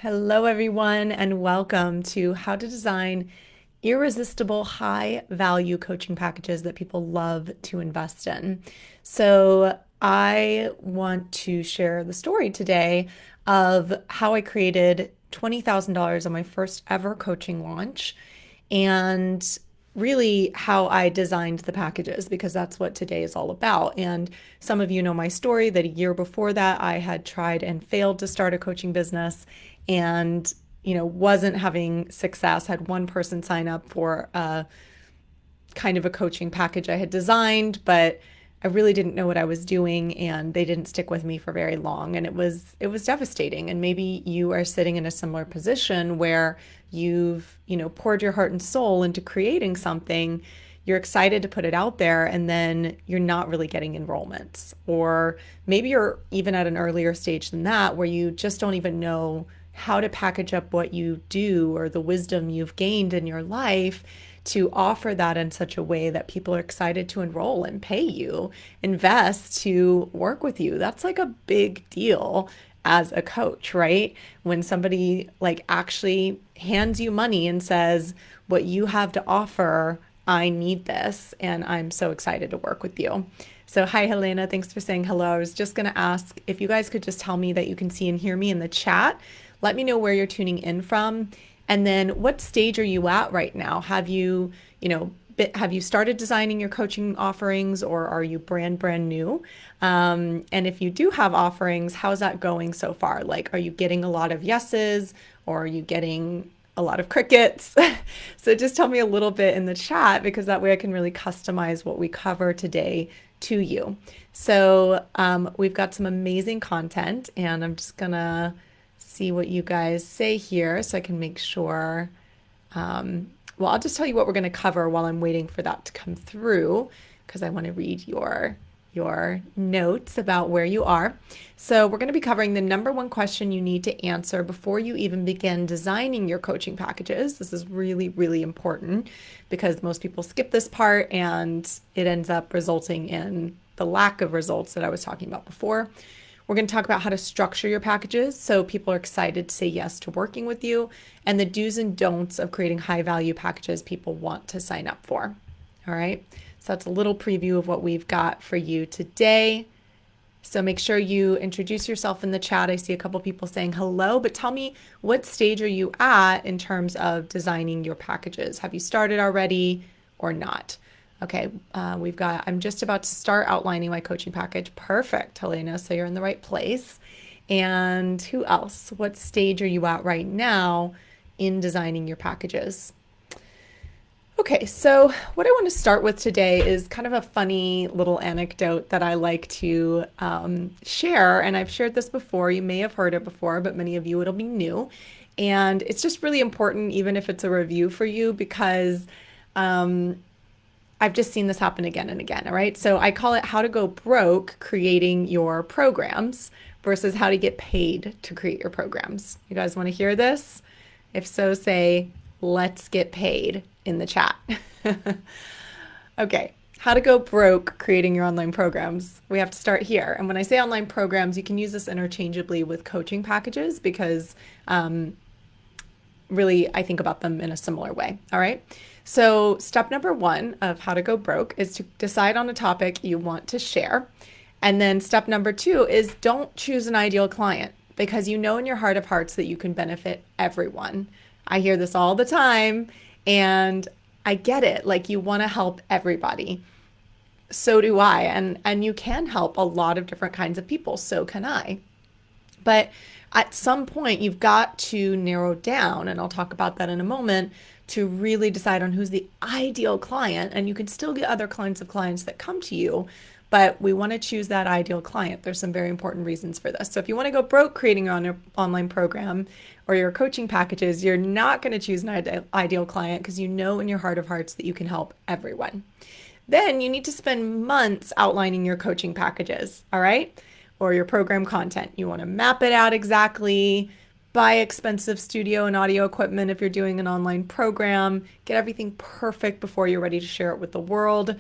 Hello, everyone, and welcome to how to design irresistible high value coaching packages that people love to invest in. So, I want to share the story today of how I created $20,000 on my first ever coaching launch and really how I designed the packages because that's what today is all about. And some of you know my story that a year before that, I had tried and failed to start a coaching business and wasn't having success. Had one person sign up for a kind of a coaching package I had designed, but I really didn't know what I was doing and they didn't stick with me for very long, and it was devastating. And maybe you are sitting in a similar position where you've, poured your heart and soul into creating something. You're excited to put it out there and then you're not really getting enrollments. Or maybe you're even at an earlier stage than that where you just don't even know how to package up what you do or the wisdom you've gained in your life to offer that in such a way that people are excited to enroll and pay you, invest to work with you. That's like a big deal as a coach, right? When somebody like actually hands you money and says, what you have to offer, I need this, and I'm so excited to work with you. So, hi, Helena. Thanks for saying hello. I was just going to ask if you guys could just tell me that you can see and hear me in the chat. Let me know where you're tuning in from. And then what stage are you at right now? Have you started designing your coaching offerings, or are you brand new? And if you do have offerings, how's that going so far? Like, are you getting a lot of yeses, or are you getting a lot of crickets? So just tell me a little bit in the chat because that way I can really customize what we cover today to you. So we've got some amazing content, and I'm just gonna see what you guys say here so I can make sure. Well, I'll just tell you what we're going to cover while I'm waiting for that to come through because I want to read your notes about where you are. So we're going to be covering the number one question you need to answer before you even begin designing your coaching packages. This is really, really important because most people skip this part and it ends up resulting in the lack of results that I was talking about before. We're going to talk about how to structure your packages so people are excited to say yes to working with you, and the do's and don'ts of creating high value packages people want to sign up for. All right. So that's a little preview of what we've got for you today. So make sure you introduce yourself in the chat. I see a couple people saying hello, but tell me, what stage are you at in terms of designing your packages? Have you started already or not? Okay, I'm just about to start outlining my coaching package. Perfect, Helena. So you're in the right place. And who else? What stage are you at right now in designing your packages? Okay, so what I want to start with today is kind of a funny little anecdote that I like to share. And I've shared this before. You may have heard it before, but many of you it'll be new. And it's just really important, even if it's a review for you, because I've just seen this happen again and again. All right. So I call it how to go broke creating your programs versus how to get paid to create your programs. You guys want to hear this? If so, say, let's get paid in the chat. Okay. How to go broke creating your online programs. We have to start here. And when I say online programs, you can use this interchangeably with coaching packages because really I think about them in a similar way. All right. So step number one of how to go broke is to decide on a topic you want to share. And then step number two is don't choose an ideal client because you know in your heart of hearts that you can benefit everyone. I hear this all the time and I get it. Like, you want to help everybody. So do I. And you can help a lot of different kinds of people. So can I. But at some point, you've got to narrow down, and I'll talk about that in a moment, to really decide on who's the ideal client. And you can still get other kinds of clients that come to you, but we want to choose that ideal client. There's some very important reasons for this. So if you want to go broke creating your online program or your coaching packages, you're not going to choose an ideal client because you know in your heart of hearts that you can help everyone. Then you need to spend months outlining your coaching packages, all right? Or your program content. You want to map it out exactly, buy expensive studio and audio equipment if you're doing an online program, get everything perfect before you're ready to share it with the world.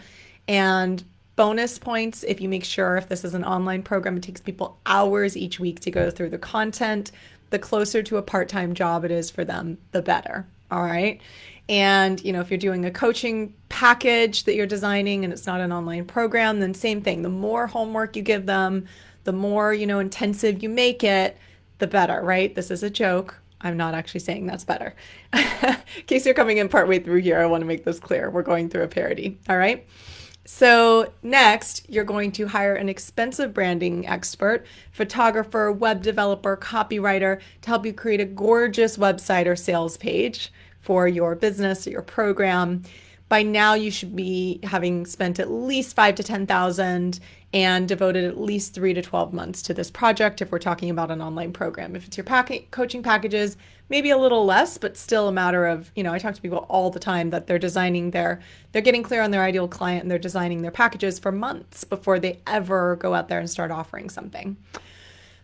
And bonus points if you make sure, if this is an online program, it takes people hours each week to go through the content. the closer to a part-time job it is for them, the better. All right. And, if you're doing a coaching package that you're designing and it's not an online program, then same thing. The more homework you give them, the more, intensive you make it, the better, right? This is a joke. I'm not actually saying that's better. In case you're coming in partway through here, I want to make this clear. We're going through a parody. All right. So next, you're going to hire an expensive branding expert, photographer, web developer, copywriter to help you create a gorgeous website or sales page for your business or your program. By now, you should be having spent at least 5 to 10,000 and devoted at least 3 to 12 months to this project if we're talking about an online program. If it's your coaching packages, maybe a little less, but still a matter of, I talk to people all the time that they're getting clear on their ideal client and they're designing their packages for months before they ever go out there and start offering something.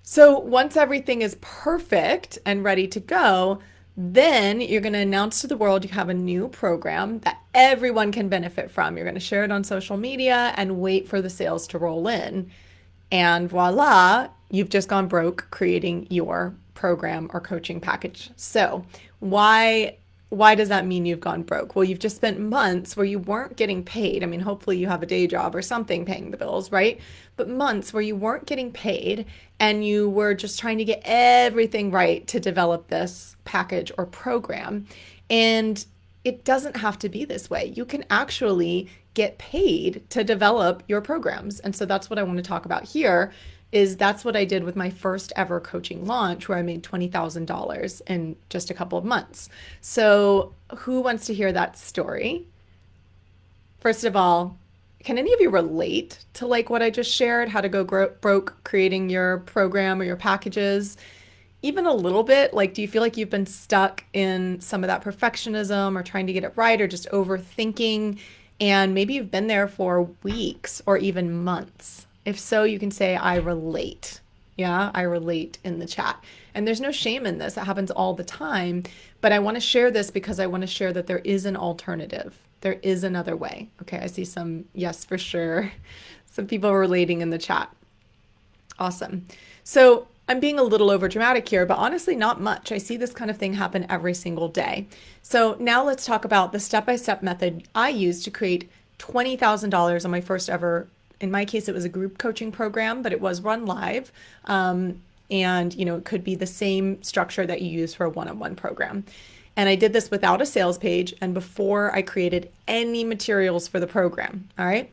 So once everything is perfect and ready to go, then you're going to announce to the world you have a new program that everyone can benefit from. You're going to share it on social media and wait for the sales to roll in. And voila, you've just gone broke creating your program or coaching package. So why does that mean you've gone broke? Well, you've just spent months where you weren't getting paid. I mean, hopefully you have a day job or something paying the bills, right? But months where you weren't getting paid and you were just trying to get everything right to develop this package or program. And it doesn't have to be this way. You can actually get paid to develop your programs. And so that's what I want to talk about here. That's what I did with my first ever coaching launch, where I made $20,000 in just a couple of months. So who wants to hear that story? First of all, can any of you relate to what I just shared, how to go broke creating your program or your packages? Even a little bit? Do you feel like you've been stuck in some of that perfectionism or trying to get it right or just overthinking? And maybe you've been there for weeks or even months. If so, you can say, I relate. Yeah, I relate in the chat. And there's no shame in this. It happens all the time. But I want to share this because I want to share that there is an alternative. There is another way. Okay, I see some yes for sure. Some people relating in the chat. Awesome. So I'm being a little over dramatic here, but honestly, not much. I see this kind of thing happen every single day. So now let's talk about the step-by-step method I used to create $20,000 on my first ever. In my case, it was a group coaching program, but it was run live. And, it could be the same structure that you use for a one-on-one program. And I did this without a sales page and before I created any materials for the program. All right.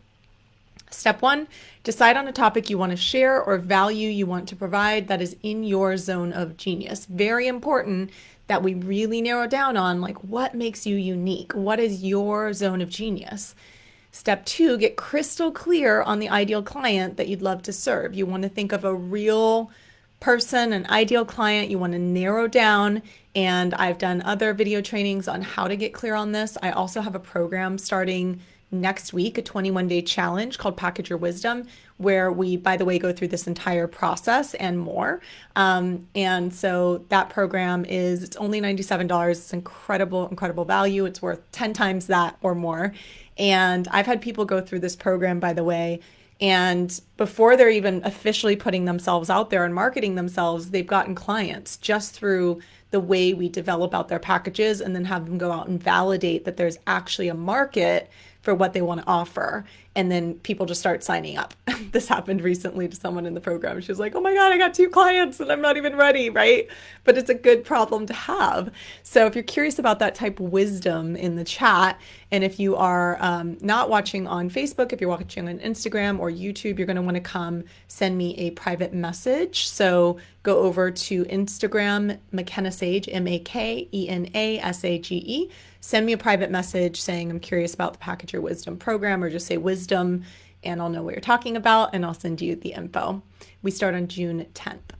Step 1, decide on a topic you want to share or value you want to provide that is in your zone of genius. Very important that we really narrow down on what makes you unique. What is your zone of genius? Step 2, get crystal clear on the ideal client that you'd love to serve. You want to think of a real person, an ideal client. You want to narrow down. And I've done other video trainings on how to get clear on this. I also have a program starting next week, a 21-day challenge called Package Your Wisdom, where we, by the way, go through this entire process and more. And so that program it's only $97. It's incredible, incredible value. It's worth 10 times that or more. And I've had people go through this program, by the way, and before they're even officially putting themselves out there and marketing themselves, they've gotten clients just through the way we develop out their packages and then have them go out and validate that there's actually a market for what they want to offer. And then people just start signing up. This happened recently to someone in the program. She was like, oh my God, I got 2 clients and I'm not even ready, right? But it's a good problem to have. So if you're curious about that type of wisdom in the chat, and if you are not watching on Facebook, if you're watching on Instagram or YouTube, you're going to want to come send me a private message. So go over to Instagram, McKenna Sage, MakeNasage. Send me a private message saying I'm curious about the Package Your Wisdom program, or just say wisdom and I'll know what you're talking about and I'll send you the info. We start on June 10th.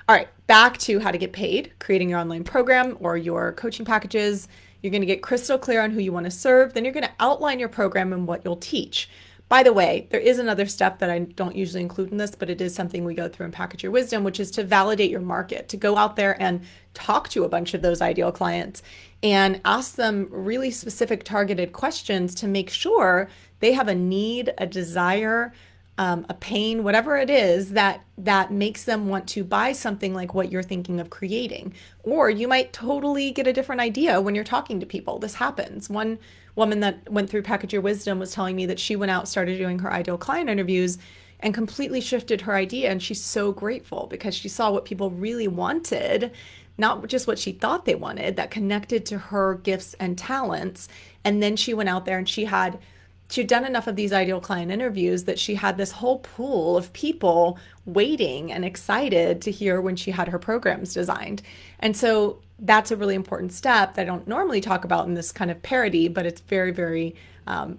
All right, back to how to get paid, creating your online program or your coaching packages. You're going to get crystal clear on who you want to serve. Then you're going to outline your program and what you'll teach. By the way, there is another step that I don't usually include in this, but it is something we go through in Package Your Wisdom, which is to validate your market, to go out there and talk to a bunch of those ideal clients and ask them really specific targeted questions to make sure they have a need, a desire, a pain, whatever it is that makes them want to buy something like what you're thinking of creating. Or you might totally get a different idea when you're talking to people. This happens. One woman that went through Package Your Wisdom was telling me that she went out, started doing her ideal client interviews, and completely shifted her idea. And she's so grateful because she saw what people really wanted, not just what she thought they wanted, that connected to her gifts and talents. And then she went out there and she'd done enough of these ideal client interviews that she had this whole pool of people waiting and excited to hear when she had her programs designed. And so that's a really important step that I don't normally talk about in this kind of parody, but it's very, very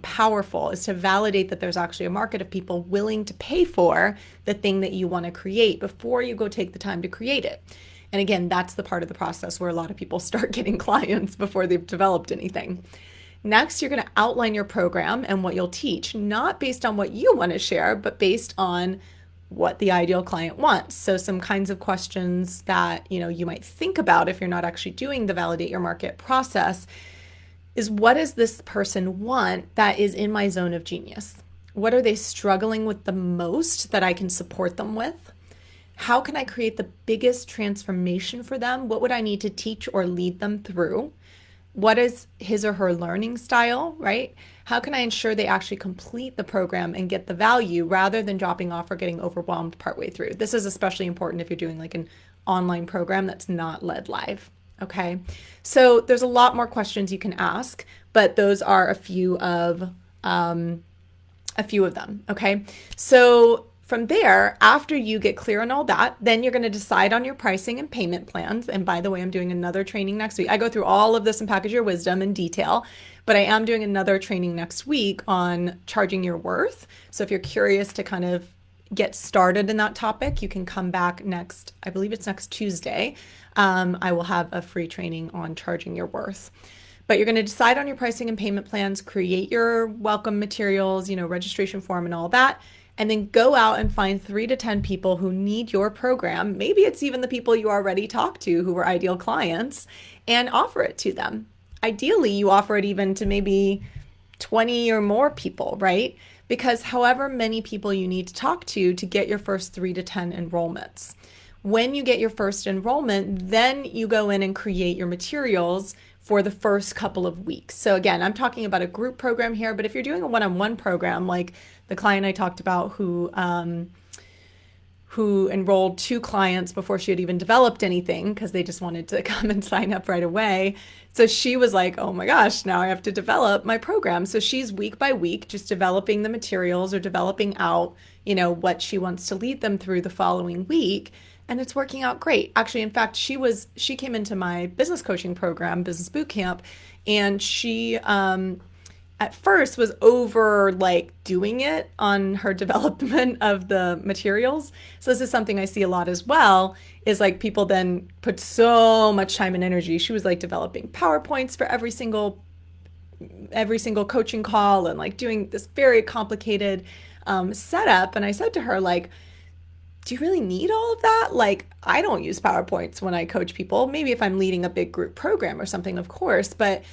powerful, is to validate that there's actually a market of people willing to pay for the thing that you want to create before you go take the time to create it. And again, that's the part of the process where a lot of people start getting clients before they've developed anything. Next, you're going to outline your program and what you'll teach, not based on what you want to share, but based on what the ideal client wants. So some kinds of questions that, you might think about if you're not actually doing the validate your market process is, what does this person want that is in my zone of genius? What are they struggling with the most that I can support them with? How can I create the biggest transformation for them? What would I need to teach or lead them through? What is his or her learning style, right? How can I ensure they actually complete the program and get the value rather than dropping off or getting overwhelmed partway through? This is especially important if you're doing like an online program that's not led live, okay? So there's a lot more questions you can ask, but those are a few of them, okay? So from there, after you get clear on all that, then you're going to decide on your pricing and payment plans. And by the way, I'm doing another training next week. I go through all of this in Package Your Wisdom in detail, but I am doing another training next week on charging your worth. So if you're curious to kind of get started in that topic, you can come back next, I believe it's next Tuesday. I will have a free training on charging your worth. But you're going to decide on your pricing and payment plans, create your welcome materials, registration form and all that. And then go out and find 3 to 10 people who need your program. Maybe it's even the people you already talked to who were ideal clients, and offer it to them. Ideally, you offer it even to maybe 20 or more people, right? Because however many people you need to talk to get your first 3 to 10 enrollments. When you get your first enrollment, then you go in and create your materials for the first couple of weeks. So again, I'm talking about a group program here, but if you're doing a one-on-one program, like the client I talked about who enrolled 2 clients before she had even developed anything because they just wanted to come and sign up right away. So she was like, oh my gosh, now I have to develop my program. So she's week by week just developing the materials or developing out, what she wants to lead them through the following week. And it's working out great. Actually, in fact, she came into my business coaching program, Business Boot Camp, and she at first was over doing it on her development of the materials. So this is something I see a lot as well, is people then put so much time and energy. She was developing PowerPoints for every single coaching call and doing this very complicated setup. And I said to her, do you really need all of that? I don't use PowerPoints when I coach people. Maybe if I'm leading a big group program or something, of course, but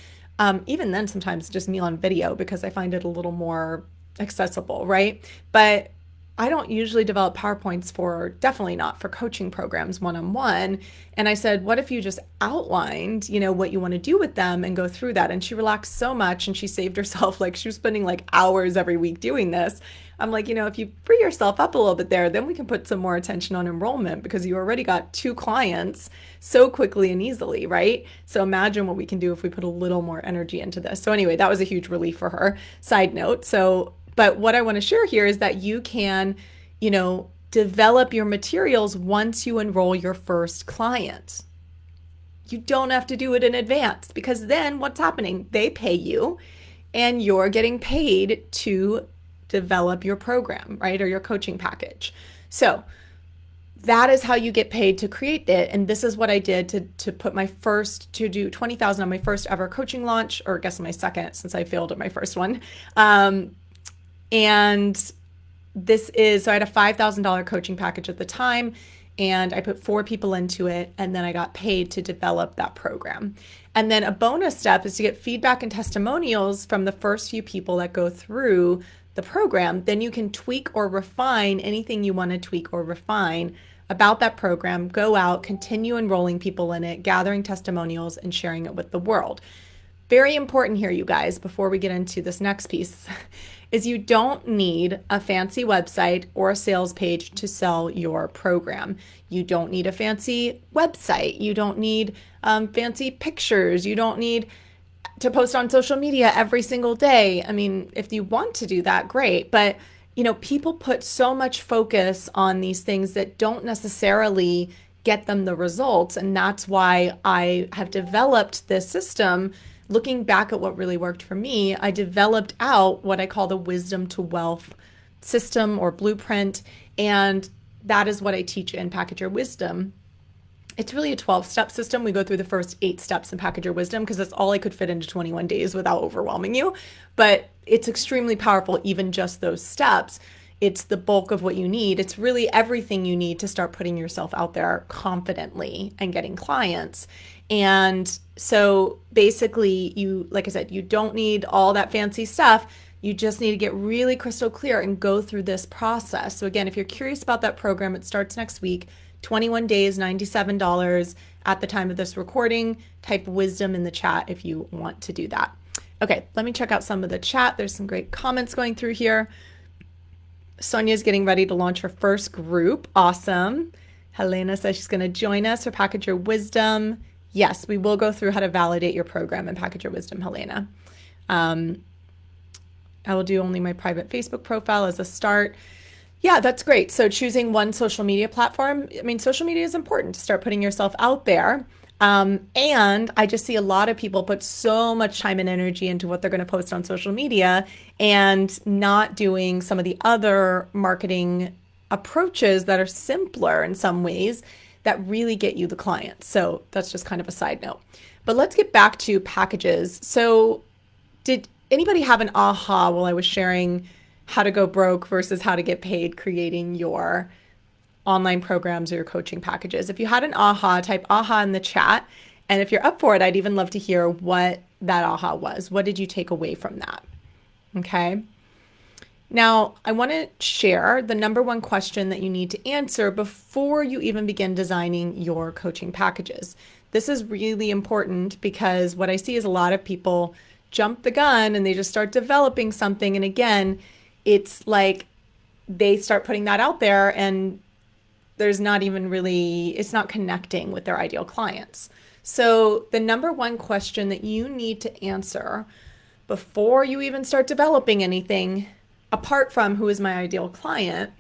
even then sometimes just me on video because I find it a little more accessible, right? But I don't usually develop PowerPoints definitely not for coaching programs one-on-one. And I said, what if you just outlined, what you want to do with them and go through that? And she relaxed so much and she saved herself, she was spending hours every week doing this. I'm like, if you free yourself up a little bit there, then we can put some more attention on enrollment because you already got 2 clients so quickly and easily, right? So imagine what we can do if we put a little more energy into this. So anyway, that was a huge relief for her. Side note. But what I want to share here is that you can, develop your materials once you enroll your first client. You don't have to do it in advance because then what's happening? They pay you and you're getting paid to develop your program, right? Or your coaching package. So that is how you get paid to create it. And this is what I did to do 20,000 on my first ever coaching launch, or I guess my second since I failed at my first one. And so I had a $5,000 coaching package at the time, and I put 4 people into it, and then I got paid to develop that program. And then a bonus step is to get feedback and testimonials from the first few people that go through the program, then you can tweak or refine anything you want to tweak or refine about that program, go out, continue enrolling people in it, gathering testimonials, and sharing it with the world. Very important here, you guys, before we get into this next piece, is you don't need a fancy website or a sales page to sell your program. You don't need a fancy website. You don't need fancy pictures. You don't need to post on social media every single day. I mean, if you want to do that, great. But, people put so much focus on these things that don't necessarily get them the results. And that's why I have developed this system. Looking back at what really worked for me, I developed out what I call the wisdom to wealth system or blueprint. And that is what I teach in Package Your Wisdom. It's really a 12-step system. We go through the first 8 steps in Package Your Wisdom because that's all I could fit into 21 days without overwhelming you. But it's extremely powerful, even just those steps. It's the bulk of what you need. It's really everything you need to start putting yourself out there confidently and getting clients. And so basically, like I said, you don't need all that fancy stuff. You just need to get really crystal clear and go through this process. So again, if you're curious about that program, it starts next week. 21 days, $97 at the time of this recording. Type wisdom in the chat if you want to do that. Okay, let me check out some of the chat. There's some great comments going through here. Sonia's getting ready to launch her first group. Awesome. Helena says she's going to join us for Package Your Wisdom. Yes, we will go through how to validate your program and Package Your Wisdom, Helena. I will do only my private Facebook profile as a start. Yeah, that's great. So choosing one social media platform, I mean, social media is important to start putting yourself out there. And I just see a lot of people put so much time and energy into what they're going to post on social media and not doing some of the other marketing approaches that are simpler in some ways that really get you the clients. So that's just kind of a side note. But let's get back to packages. So did anybody have an aha while I was sharing how to go broke versus how to get paid creating your online programs or your coaching packages? If you had an aha, type aha in the chat. And if you're up for it, I'd even love to hear what that aha was. What did you take away from that? Okay. Now, I want to share the number one question that you need to answer before you even begin designing your coaching packages. This is really important because what I see is a lot of people jump the gun and they just start developing something. And again, it's like they start putting that out there and there's not even really, it's not connecting with their ideal clients. So the number one question that you need to answer before you even start developing anything, apart from who is my ideal client,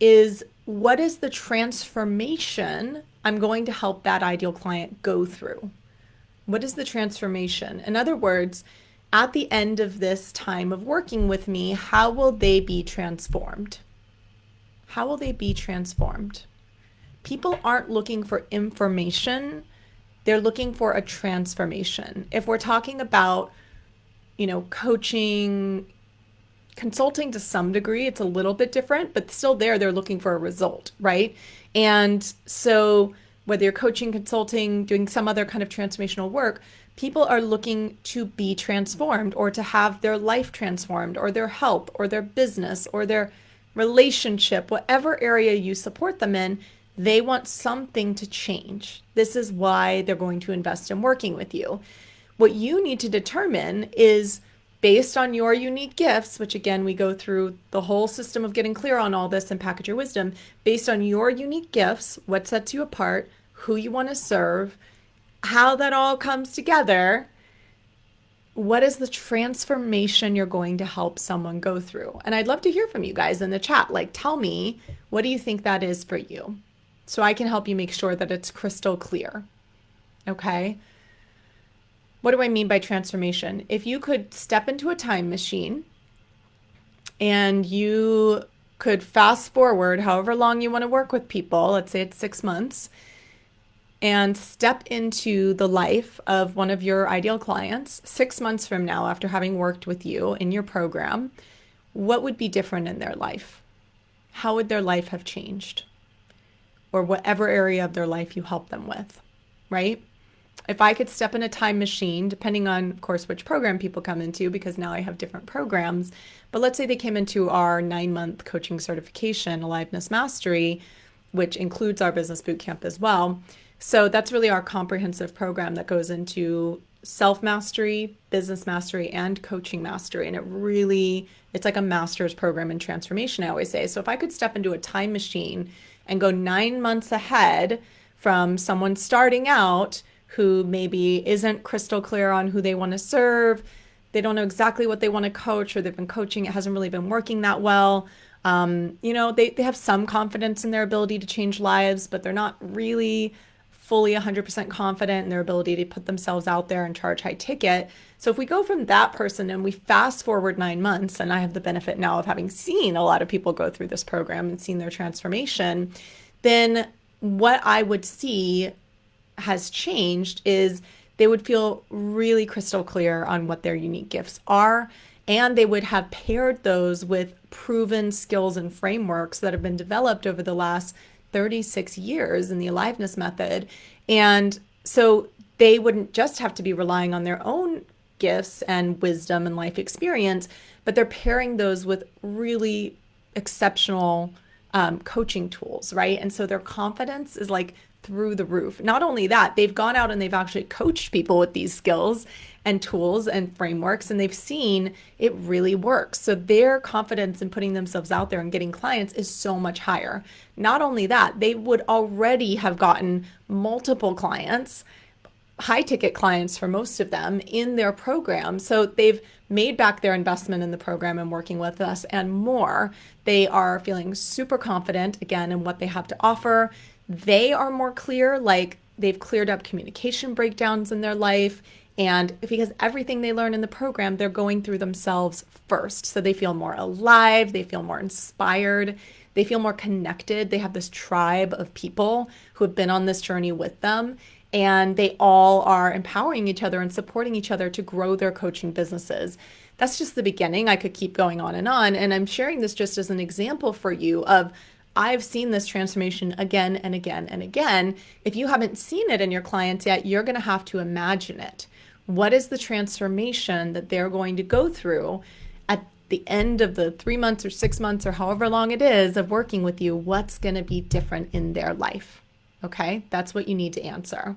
is what is the transformation I'm going to help that ideal client go through? What is the transformation? In other words, at the end of this time of working with me, how will they be transformed? How will they be transformed? People aren't looking for information. They're looking for a transformation. If we're talking about, coaching, consulting to some degree, it's a little bit different, but still they're looking for a result, right? And so whether you're coaching, consulting, doing some other kind of transformational work, people are looking to be transformed or to have their life transformed or their health or their business or their relationship, whatever area you support them in, they want something to change. This is why they're going to invest in working with you. What you need to determine is based on your unique gifts, which again, we go through the whole system of getting clear on all this and Package Your Wisdom, based on your unique gifts, what sets you apart, who you want to serve, how that all comes together. What is the transformation you're going to help someone go through? And I'd love to hear from you guys in the chat. Like, tell me, what do you think that is for you? So I can help you make sure that it's crystal clear. Okay? What do I mean by transformation? If you could step into a time machine and you could fast forward however long you want to work with people, let's say it's 6 months, and step into the life of one of your ideal clients 6 months from now after having worked with you in your program, what would be different in their life? How would their life have changed? Or whatever area of their life you help them with, right? if I could step in a time machine, depending on, of course, which program people come into, because now I have different programs, but let's say they came into our 9-month coaching certification, Aliveness Mastery, which includes our business boot camp as well. So that's really our comprehensive program that goes into self-mastery, business mastery, and coaching mastery. And it's like a master's program in transformation, I always say. So if I could step into a time machine and go 9 months ahead from someone starting out who maybe isn't crystal clear on who they want to serve, they don't know exactly what they want to coach, or they've been coaching, it hasn't really been working that well. They have some confidence in their ability to change lives, but they're not really fully 100% confident in their ability to put themselves out there and charge high ticket. So if we go from that person and we fast forward 9 months, and I have the benefit now of having seen a lot of people go through this program and seen their transformation, then what I would see has changed is they would feel really crystal clear on what their unique gifts are. And they would have paired those with proven skills and frameworks that have been developed over the last 36 years in the aliveness method. And so they wouldn't just have to be relying on their own gifts and wisdom and life experience, but they're pairing those with really exceptional coaching tools, right? And so their confidence is like through the roof. Not only that, they've gone out and they've actually coached people with these skills and tools and frameworks, and they've seen it really works. So their confidence in putting themselves out there and getting clients is so much higher. Not only that, they would already have gotten multiple clients, high ticket clients for most of them, in their program. So they've made back their investment in the program and working with us and more. They are feeling super confident, again, in what they have to offer. They are more clear, like they've cleared up communication breakdowns in their life. And because everything they learn in the program, they're going through themselves first. So they feel more alive, they feel more inspired, they feel more connected. They have this tribe of people who have been on this journey with them. And they all are empowering each other and supporting each other to grow their coaching businesses. That's just the beginning. I could keep going on. And I'm sharing this just as an example for you of I've seen this transformation again and again and again. If you haven't seen it in your clients yet, you're going to have to imagine it. What is the transformation that they're going to go through at the end of the 3 months or 6 months or however long it is of working with you? What's going to be different in their life? Okay, that's what you need to answer.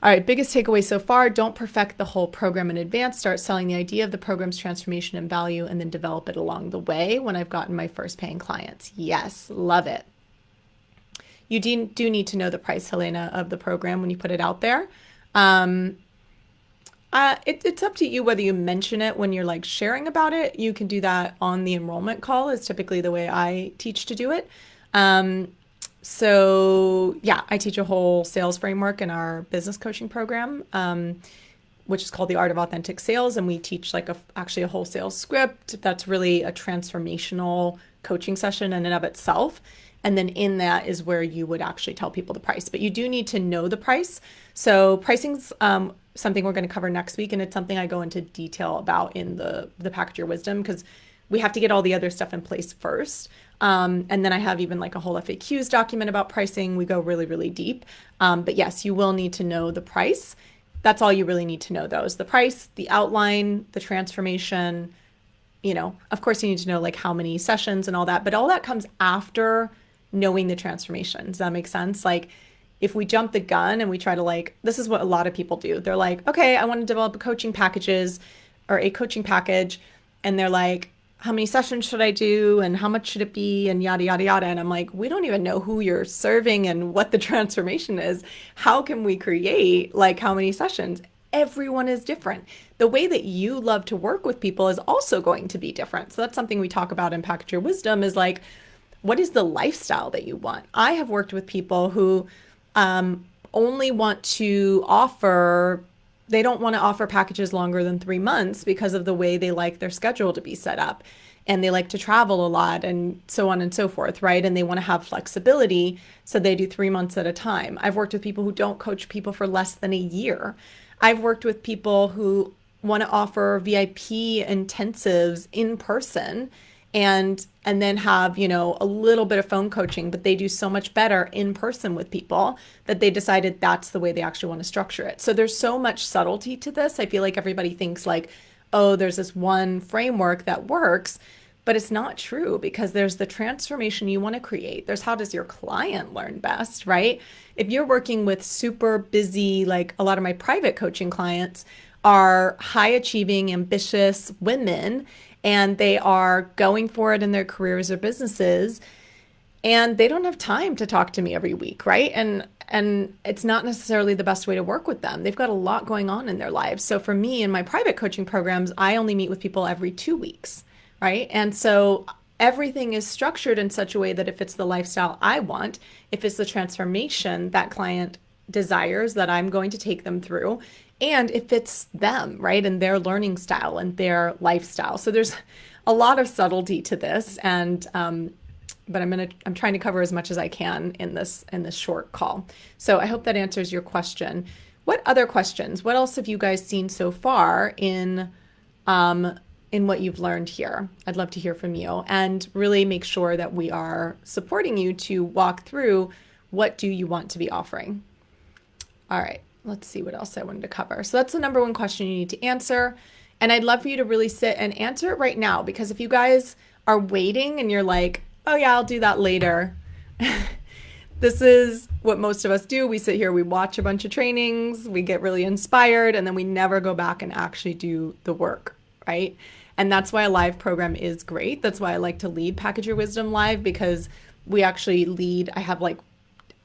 All right, biggest takeaway so far: don't perfect the whole program in advance. Start selling the idea of the program's transformation and value, and then develop it along the way. When I've gotten my first paying clients. Yes, love it. You do need to know the price, Helena, of the program when you put it out there. It's up to you whether you mention it when you're like sharing about it. You can do that on the enrollment call, is typically the way I teach to do it. So yeah, I teach a whole sales framework in our business coaching program, which is called The Art of Authentic Sales. And we teach like actually a whole sales script that's really a transformational coaching session in and of itself. And then in that is where you would actually tell people the price, but you do need to know the price. So pricing's something we're going to cover next week. And it's something I go into detail about in the Package Your Wisdom, because we have to get all the other stuff in place first. And then I have even like a whole FAQs document about pricing. We go really, really deep. But yes, you will need to know the price. That's all you really need to know, though, is the price, the outline, the transformation. Of course you need to know like how many sessions and all that, but all that comes after knowing the transformation. Does that make sense? Like if we jump the gun and we try to this is what a lot of people do. They're like, okay, I want to develop a coaching package. And they're like, how many sessions should I do? And how much should it be? And yada, yada, yada. And I'm like, we don't even know who you're serving and what the transformation is. How can we create how many sessions? Everyone is different. The way that you love to work with people is also going to be different. So that's something we talk about in Package Your Wisdom, is what is the lifestyle that you want? I have worked with people who only want to offer, they don't want to offer packages longer than 3 months because of the way they like their schedule to be set up. And they like to travel a lot and so on and so forth, right? And they want to have flexibility. So they do 3 months at a time. I've worked with people who don't coach people for less than a year. I've worked with people who want to offer VIP intensives in person and then have, a little bit of phone coaching, but they do so much better in person with people that they decided that's the way they actually want to structure it. So there's so much subtlety to this. I feel like everybody thinks like, oh, there's this one framework that works, but it's not true, because there's the transformation you want to create. There's how does your client learn best, right? If you're working with super busy, like a lot of my private coaching clients are high achieving, ambitious women, and they are going for it in their careers or businesses, and they don't have time to talk to me every week, right? And it's not necessarily the best way to work with them. They've got a lot going on in their lives. So for me, in my private coaching programs, I only meet with people every 2 weeks, right? And so everything is structured in such a way that if it's the lifestyle I want, if it's the transformation that client desires that I'm going to take them through, and if it's them, right, and their learning style and their lifestyle. So there's a lot of subtlety to this, and but I'm trying to cover as much as I can in this short call. So I hope that answers your question. What other questions? What else have you guys seen so far in what you've learned here? I'd love to hear from you, and really make sure that we are supporting you to walk through what do you want to be offering. All right, let's see what else I wanted to cover. So that's the number one question you need to answer. And I'd love for you to really sit and answer it right now, because if you guys are waiting and you're like, oh yeah, I'll do that later. This is what most of us do. We sit here, we watch a bunch of trainings, we get really inspired, and then we never go back and actually do the work, right? And that's why a live program is great. That's why I like to lead Package Your Wisdom live, because we actually lead, I have like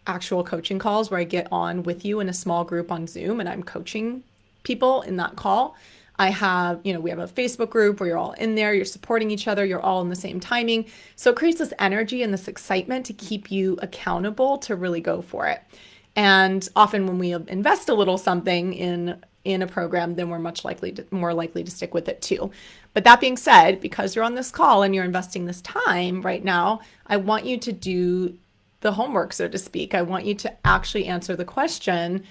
actual coaching calls where I get on with you in a small group on Zoom and I'm coaching people in that call. I have, we have a Facebook group where you're all in there, you're supporting each other, you're all in the same timing. So it creates this energy and this excitement to keep you accountable to really go for it. And often when we invest a little something in a program, then we're more likely to stick with it too. But that being said, because you're on this call and you're investing this time right now, I want you to do the homework, so to speak. I want you to actually answer the question,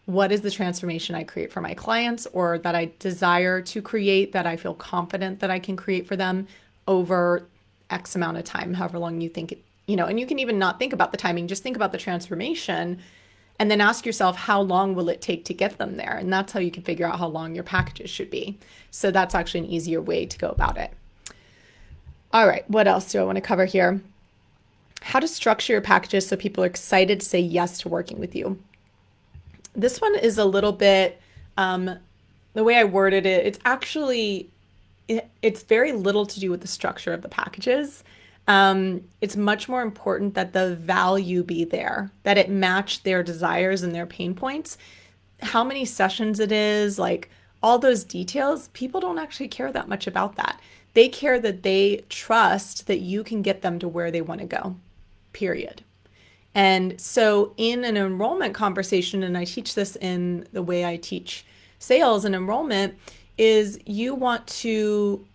what is the transformation I create for my clients, or that I desire to create, that I feel confident that I can create for them over X amount of time, however long you think, and you can even not think about the timing, just think about the transformation, and then ask yourself, how long will it take to get them there? And that's how you can figure out how long your packages should be. So that's actually an easier way to go about it. All right, what else do I want to cover here? How to structure your packages so people are excited to say yes to working with you. This one is a little bit, the way I worded it, it's actually, it's very little to do with the structure of the packages. It's much more important that the value be there, that it match their desires and their pain points. How many sessions it is, like all those details, people don't actually care that much about that. They care that they trust that you can get them to where they want to go, period. And so in an enrollment conversation, and I teach this in the way I teach sales and enrollment, is you want to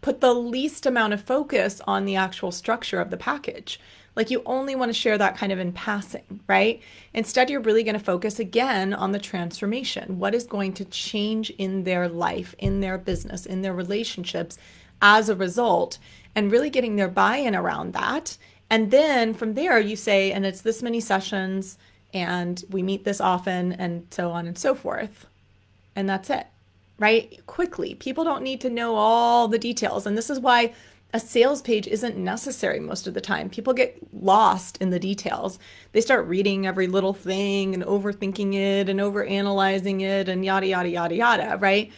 put the least amount of focus on the actual structure of the package. Like you only want to share that kind of in passing, right? Instead, you're really going to focus again on the transformation. What is going to change in their life, in their business, in their relationships as a result, and really getting their buy-in around that. And then from there you say, and it's this many sessions and we meet this often and so on and so forth. And that's it, right? Quickly. People don't need to know all the details. And this is why a sales page isn't necessary most of the time. People get lost in the details. They start reading every little thing and overthinking it and overanalyzing it and yada, yada, yada, yada, right?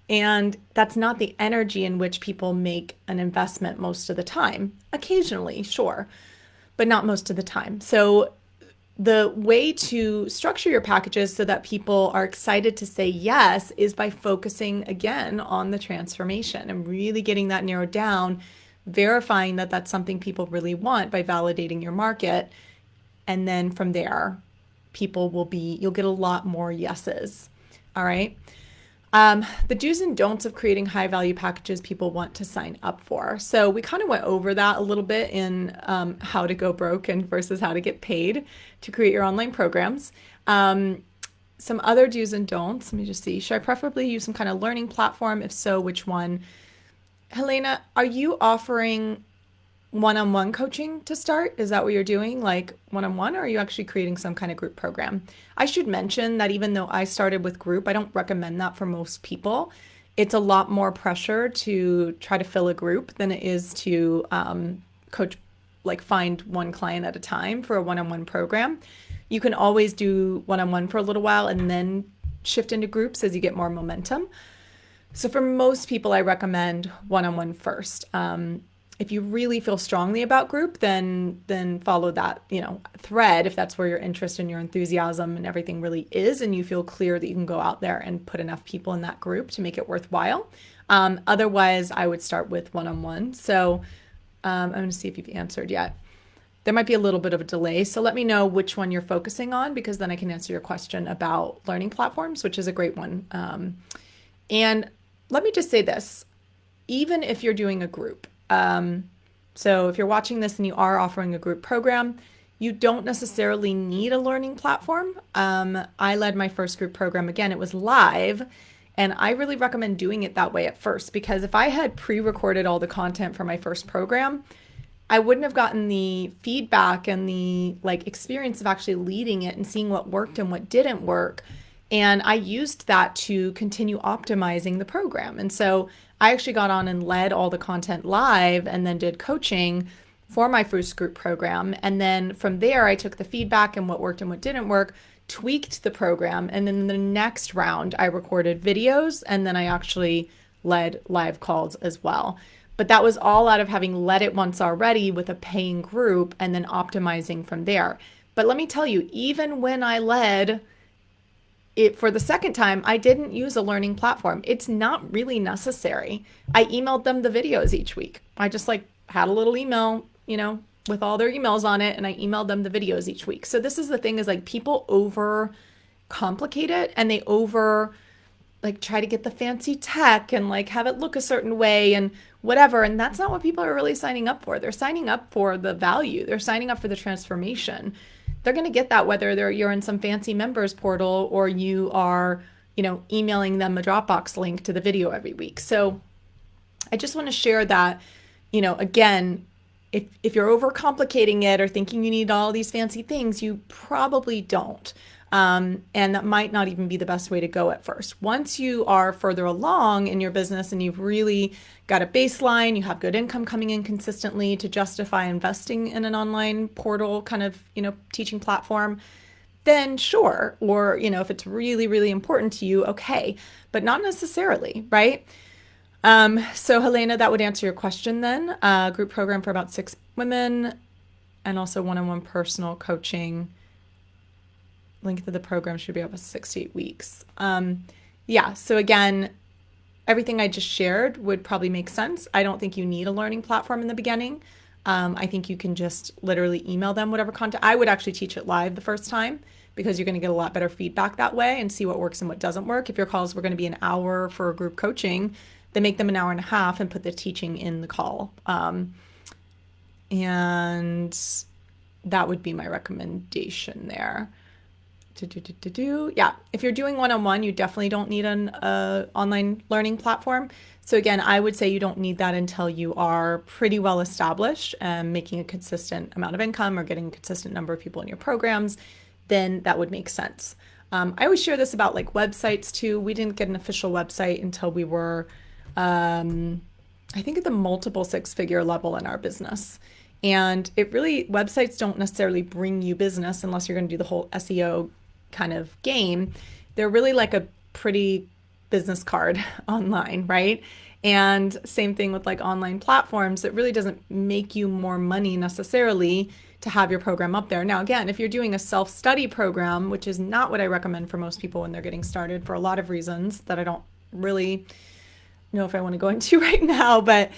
And that's not the energy in which people make an investment most of the time. Occasionally, sure, but not most of the time. So the way to structure your packages so that people are excited to say yes is by focusing again on the transformation and really getting that narrowed down, verifying that that's something people really want by validating your market. And then from there, you'll get a lot more yeses. All right. The do's and don'ts of creating high value packages people want to sign up for. So we kind of went over that a little bit in how to go broke and versus how to get paid to create your online programs. Some other do's and don'ts, let me just see. Should I preferably use some kind of learning platform? If so, which one? Helena, are you offering one-on-one coaching to start? Is that what you're doing, like one-on-one, or are you actually creating some kind of group program? I should mention that even though I started with group, I don't recommend that for most people. It's a lot more pressure to try to fill a group than it is to coach, like find one client at a time for a one-on-one program. You can always do one-on-one for a little while and then shift into groups as you get more momentum. So for most people, I recommend one-on-one first. If you really feel strongly about group, then follow that, thread if that's where your interest and your enthusiasm and everything really is, and you feel clear that you can go out there and put enough people in that group to make it worthwhile. Otherwise, I would start with one-on-one. So I'm going to see if you've answered yet. There might be a little bit of a delay, so let me know which one you're focusing on, because then I can answer your question about learning platforms, which is a great one. And let me just say this, even if you're doing a group, so if you're watching this and you are offering a group program, you don't necessarily need a learning platform. I led my first group program. Again, it was live, and I really recommend doing it that way at first, because if I had pre-recorded all the content for my first program, I wouldn't have gotten the feedback and the experience of actually leading it and seeing what worked and what didn't work. And I used that to continue optimizing the program. And so I actually got on and led all the content live and then did coaching for my first group program. And then from there, I took the feedback and what worked and what didn't work, tweaked the program. And then the next round, I recorded videos, and then I actually led live calls as well. But that was all out of having led it once already with a paying group and then optimizing from there. But let me tell you, even when I led it for the second time, I didn't use a learning platform. It's not really necessary. I emailed them the videos each week. I just had a little email, with all their emails on it, and I emailed them the videos each week. So this is the thing, is people over complicate it, and they over try to get the fancy tech and have it look a certain way and whatever. And that's not what people are really signing up for. They're signing up for the value. They're signing up for the transformation. They're going to get that whether you're in some fancy members portal or you are, emailing them a Dropbox link to the video every week. So I just want to share that, again, if you're overcomplicating it or thinking you need all these fancy things, you probably don't. And that might not even be the best way to go at first. Once you are further along in your business and you've really got a baseline, you have good income coming in consistently to justify investing in an online portal kind of, teaching platform, then sure. Or, if it's really, really important to you, okay, but not necessarily, right? So Helena, that would answer your question then. Group program for about 6 women, and also one-on-one personal coaching. Length of the program should be about 6 to 8 weeks. So again, everything I just shared would probably make sense. I don't think you need a learning platform in the beginning. I think you can just literally email them whatever content. I would actually teach it live the first time, because you're going to get a lot better feedback that way and see what works and what doesn't work. If your calls were going to be an hour for a group coaching, then make them an hour and a half and put the teaching in the call. And that would be my recommendation there. Yeah, if you're doing one-on-one, you definitely don't need an online learning platform. So again, I would say you don't need that until you are pretty well established and making a consistent amount of income or getting a consistent number of people in your programs. Then that would make sense. I always share this about websites too. We didn't get an official website until we were, I think, at the multiple 6-figure level in our business. And websites don't necessarily bring you business unless you're going to do the whole SEO kind of game. They're really like a pretty business card online, right? And same thing with online platforms. It really doesn't make you more money necessarily to have your program up there. Now, again, if you're doing a self-study program, which is not what I recommend for most people when they're getting started for a lot of reasons that I don't really know if I want to go into right now, but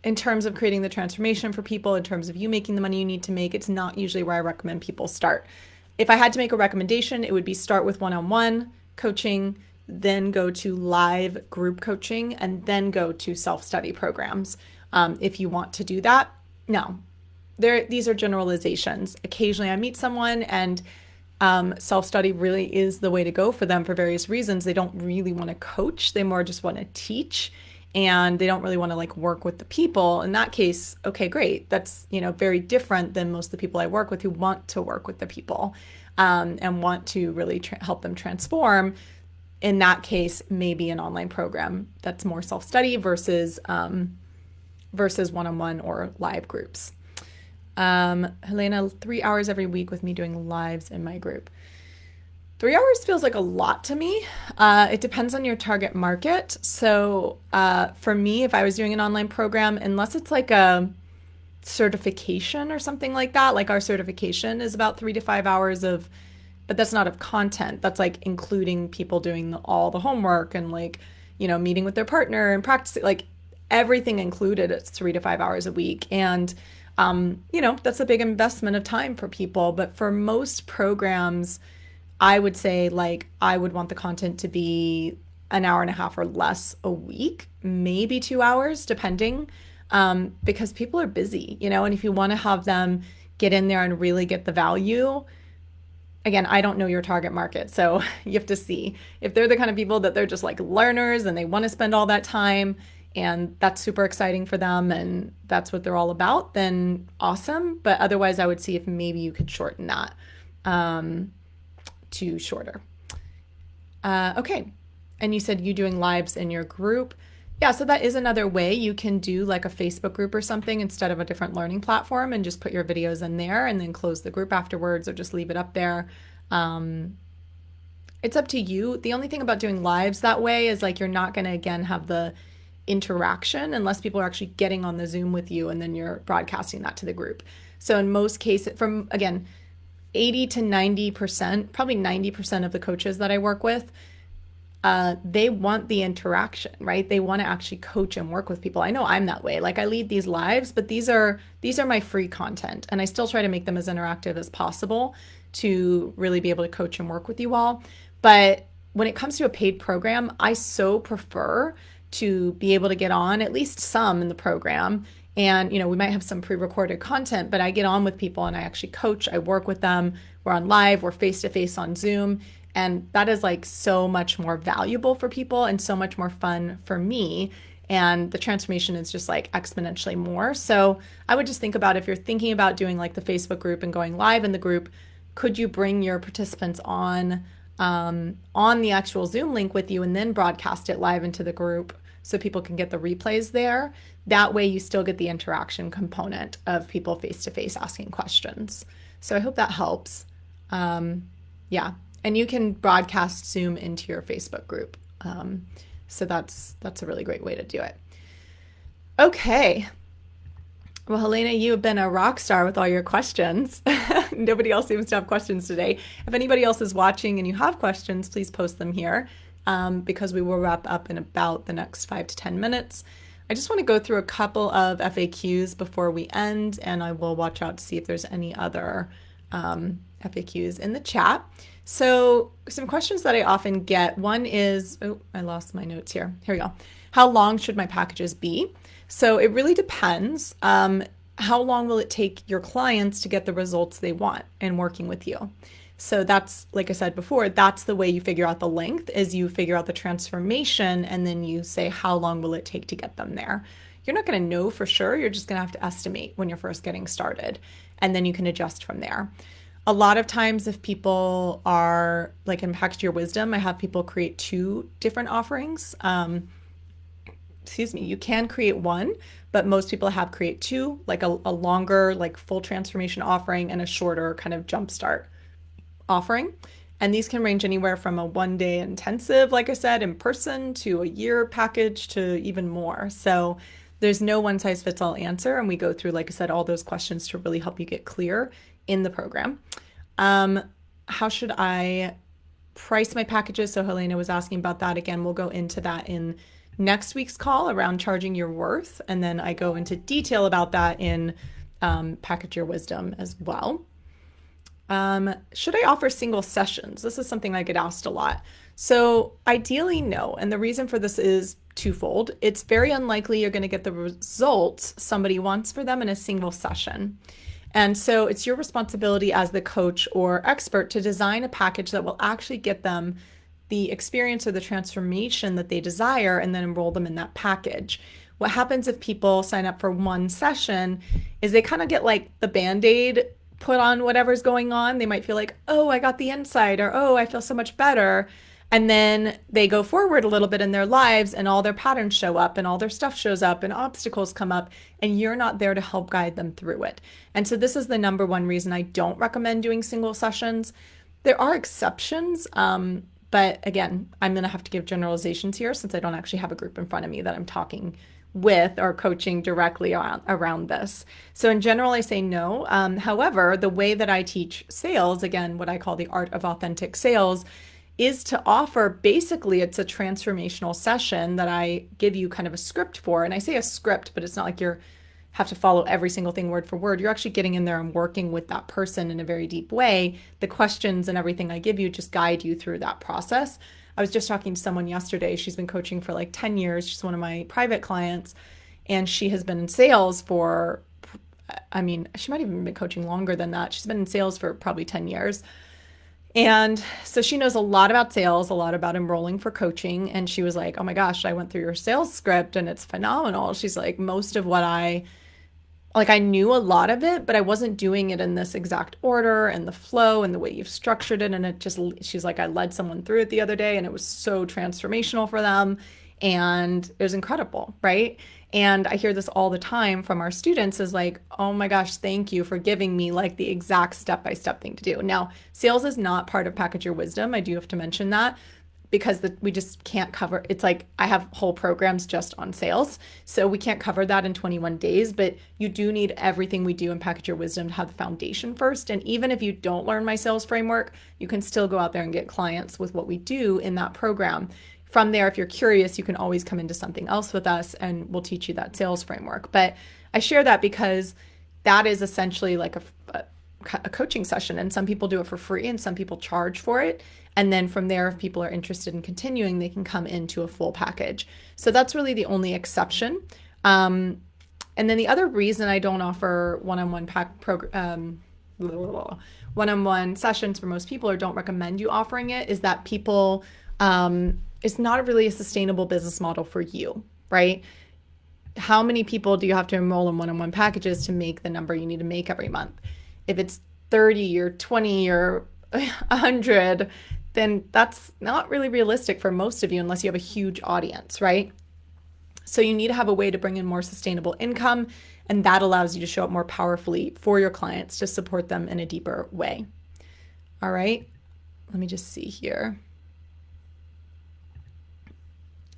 in terms of creating the transformation for people, in terms of you making the money you need to make, it's not usually where I recommend people start. If I had to make a recommendation, it would be start with one-on-one coaching, then go to live group coaching, and then go to self-study programs. If you want to do that, no. These are generalizations. Occasionally I meet someone and Self-study really is the way to go for them for various reasons. They don't really want to coach. They more just want to teach, and they don't really want to like work with the people. In that case, okay, great. That's, very different than most of the people I work with who want to work with the people, and want to really help them transform. In that case, maybe an online program that's more self-study versus one-on-one or live groups. Helena, 3 hours every week with me doing lives in my group. 3 hours feels like a lot to me. It depends on your target market. So for me, if I was doing an online program, unless it's like a certification or something like that, like our certification is about 3 to 5 hours but that's not of content. That's like including people doing all the homework and like, meeting with their partner and practicing, like everything included. It's 3 to 5 hours a week. And that's a big investment of time for people. But for most programs, I would say like I would want the content to be an hour and a half or less a week, maybe 2 hours, depending, because people are busy, and if you want to have them get in there and really get the value, again, I don't know your target market. So you have to see if they're the kind of people that they're just like learners and they want to spend all that time and that's super exciting for them and that's what they're all about, then awesome. But otherwise, I would see if maybe you could shorten that to shorter. Okay. And you said you doing lives in your group. Yeah, so that is another way. You can do like a Facebook group or something instead of a different learning platform and just put your videos in there and then close the group afterwards or just leave it up there. It's up to you. The only thing about doing lives that way is like you're not going to, again, have the interaction unless people are actually getting on the Zoom with you and then you're broadcasting that to the group. So in most cases, from, again, 80 to 90%, probably 90% of the coaches that I work with, they want the interaction, right? They want to actually coach and work with people. I know I'm that way. Like I lead these lives, but these are my free content and I still try to make them as interactive as possible to really be able to coach and work with you all. But when it comes to a paid program, I so prefer to be able to get on at least some in the program. And, we might have some pre-recorded content, but I get on with people and I actually coach, I work with them. We're on live, we're face-to-face on Zoom. And that is like so much more valuable for people and so much more fun for me. And the transformation is just like exponentially more. So I would just think about if you're thinking about doing like the Facebook group and going live in the group, could you bring your participants on the actual Zoom link with you and then broadcast it live into the group so people can get the replays there? That way you still get the interaction component of people face-to-face asking questions. So I hope that helps. Yeah. And you can broadcast Zoom into your Facebook group. So that's a really great way to do it. Okay. Well, Helena, you have been a rock star with all your questions. Nobody else seems to have questions today. If anybody else is watching and you have questions, please post them here because we will wrap up in about the next 5 to 10 minutes. I just want to go through a couple of FAQs before we end, and I will watch out to see if there's any other FAQs in the chat. So some questions that I often get. One is, I lost my notes here. Here we go. How long should my packages be? So it really depends. How long will it take your clients to get the results they want in working with you? So that's, like I said before, that's the way you figure out the length, is you figure out the transformation and then you say, how long will it take to get them there? You're not going to know for sure. You're just going to have to estimate when you're first getting started, and then you can adjust from there. A lot of times if people are like in Package Your Wisdom, I have people create 2 different offerings. You can create one, but most people have create 2, like a longer, like full transformation offering and a shorter kind of jumpstart offering. And these can range anywhere from a 1-day intensive, like I said, in person, to a year package, to even more. So there's no one size fits all answer. And we go through, like I said, all those questions to really help you get clear in the program. How should I price my packages? So Helena was asking about that. Again, we'll go into that in next week's call around charging your worth. And then I go into detail about that in Package Your Wisdom as well. Should I offer single sessions? This is something I get asked a lot. So ideally, no. And the reason for this is twofold. It's very unlikely you're going to get the results somebody wants for them in a single session. And so it's your responsibility as the coach or expert to design a package that will actually get them the experience or the transformation that they desire and then enroll them in that package. What happens if people sign up for one session is they kind of get like the Band-Aid put on whatever's going on. They might feel like, oh, I got the insight, or oh, I feel so much better. And then they go forward a little bit in their lives and all their patterns show up and all their stuff shows up and obstacles come up and you're not there to help guide them through it. And so this is the number one reason I don't recommend doing single sessions. There are exceptions, but again, I'm going to have to give generalizations here since I don't actually have a group in front of me that I'm talking with or coaching directly around this. So in general, I say no. However, the way that I teach sales, again, what I call the art of authentic sales, is to offer, basically it's a transformational session that I give you kind of a script for. And I say a script, but it's not like you're have to follow every single thing word for word. You're actually getting in there and working with that person in a very deep way. The questions and everything I give you just guide you through that process. I was just talking to someone yesterday. She's been coaching for like 10 years. She's one of my private clients, and she has been in sales for, I mean, she might even been coaching longer than that. She's been in sales for probably 10 years. And so she knows a lot about sales, a lot about enrolling for coaching. And she was like, oh my gosh, I went through your sales script and it's phenomenal. She's like, most of what I knew a lot of it, but I wasn't doing it in this exact order and the flow and the way you've structured it. And it just, she's like, I led someone through it the other day and it was so transformational for them. And it was incredible, right? And I hear this all the time from our students is like, oh my gosh, thank you for giving me like the exact step-by-step thing to do. Now, sales is not part of Package Your Wisdom. I do have to mention that because we just can't cover, it's like I have whole programs just on sales. So we can't cover that in 21 days, but you do need everything we do in Package Your Wisdom to have the foundation first. And even if you don't learn my sales framework, you can still go out there and get clients with what we do in that program. From there, if you're curious, you can always come into something else with us and we'll teach you that sales framework. But I share that because that is essentially like a coaching session, and some people do it for free and some people charge for it. And then from there, if people are interested in continuing, they can come into a full package. So that's really the only exception. And then the other reason I don't offer one-on-one sessions for most people, or don't recommend you offering it, is that people, it's not really a sustainable business model for you, right? How many people do you have to enroll in one-on-one packages to make the number you need to make every month? If it's 30 or 20 or 100, then that's not really realistic for most of you unless you have a huge audience, right? So you need to have a way to bring in more sustainable income, and that allows you to show up more powerfully for your clients to support them in a deeper way. All right, let me just see here.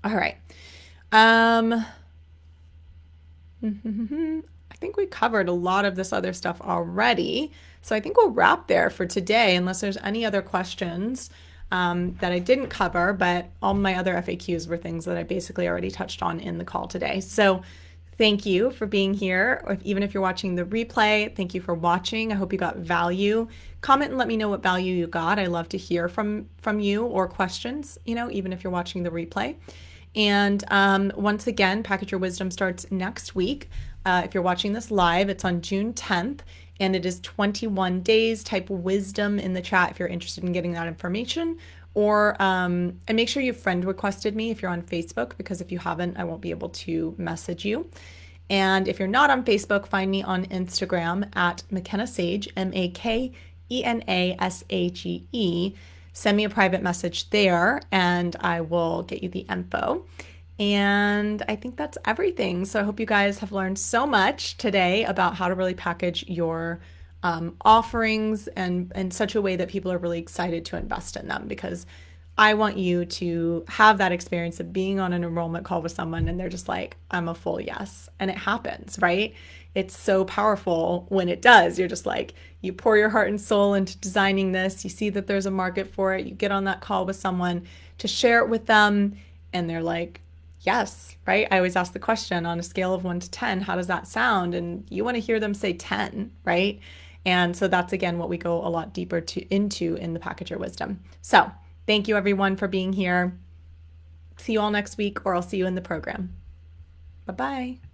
All right. I think we covered a lot of this other stuff already. So I think we'll wrap there for today, unless there's any other questions that I didn't cover, but all my other FAQs were things that I basically already touched on in the call today. So thank you for being here, or even if you're watching the replay, thank you for watching. I hope you got value. Comment and let me know what value you got. I love to hear from you, or questions, even if you're watching the replay. And once again, Package Your Wisdom starts next week. If you're watching this live, it's on June 10th, and it is 21 days. Type wisdom in the chat if you're interested in getting that information. Or and make sure you friend requested me if you're on Facebook, because if you haven't, I won't be able to message you. And if you're not on Facebook, find me on Instagram at McKenna Sage, MAKENASHEE. Send me a private message there and I will get you the info. And I think that's everything. So I hope you guys have learned so much today about how to really package your offerings and in such a way that people are really excited to invest in them, because I want you to have that experience of being on an enrollment call with someone and they're just like, I'm a full yes. And it happens, right? It's so powerful when it does. You're just like, you pour your heart and soul into designing this. You see that there's a market for it. You get on that call with someone to share it with them and they're like, yes, right? I always ask the question, on a scale of 1 to 10, how does that sound? And you want to hear them say 10, right? And so that's, again, what we go a lot deeper into in the Package Your Wisdom. So thank you, everyone, for being here. See you all next week, or I'll see you in the program. Bye-bye.